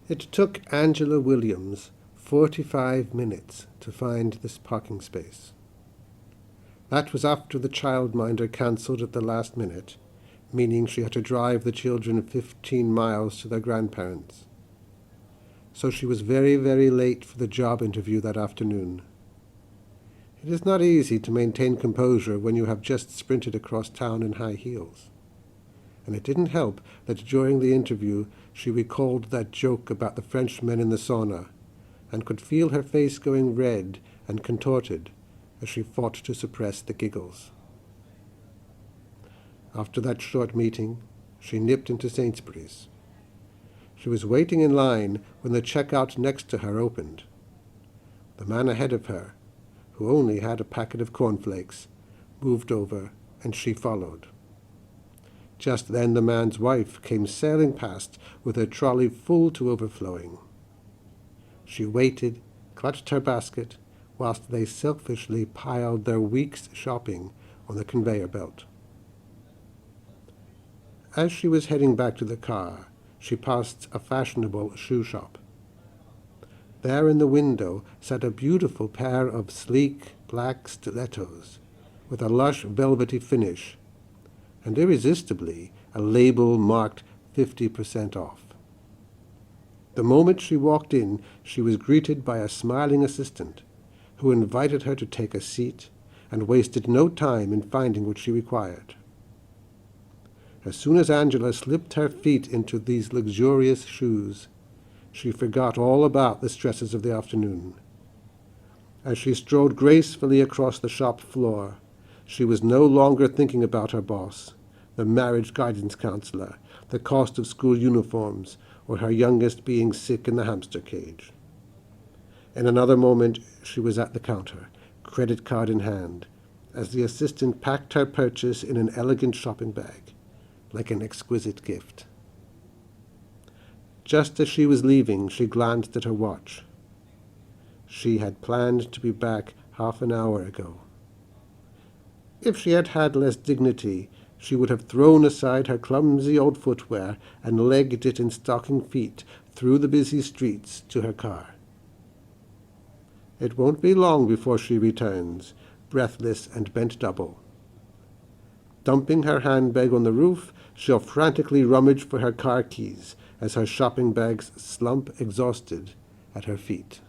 It took Angela Williams 45 minutes to find this parking space. That was after the childminder cancelled at the last minute, meaning she had to drive the children 15 miles to their grandparents. So she was very, very late for the job interview that afternoon. It is not easy to maintain composure when you have just sprinted across town in high heels. And it didn't help that during the interview she recalled that joke about the Frenchmen in the sauna, and could feel her face going red and contorted as she fought to suppress the giggles. After that short meeting, she nipped into Sainsbury's. She was waiting in line when the checkout next to her opened. The man ahead of her, who only had a packet of cornflakes, moved over, and she followed. Just then the man's wife came sailing past with her trolley full to overflowing. She waited, clutched her basket, whilst they selfishly piled their week's shopping on the conveyor belt. As she was heading back to the car, she passed a fashionable shoe shop. There in the window sat a beautiful pair of sleek black stilettos with a lush velvety finish, and irresistibly a label marked 50% off. The moment she walked in, she was greeted by a smiling assistant, who invited her to take a seat and wasted no time in finding what she required. As soon as Angela slipped her feet into these luxurious shoes, she forgot all about the stresses of the afternoon. As she strode gracefully across the shop floor, she was no longer thinking about her boss, the marriage guidance counselor, the cost of school uniforms, or her youngest being sick in the hamster cage. In another moment she was at the counter, credit card in hand, as the assistant packed her purchase in an elegant shopping bag, like an exquisite gift. Just as she was leaving, she glanced at her watch. She had planned to be back half an hour ago. If she had had less dignity, she would have thrown aside her clumsy old footwear and legged it in stocking feet through the busy streets to her car. It won't be long before she returns, breathless and bent double. Dumping her handbag on the roof, she'll frantically rummage for her car keys as her shopping bags slump exhausted at her feet.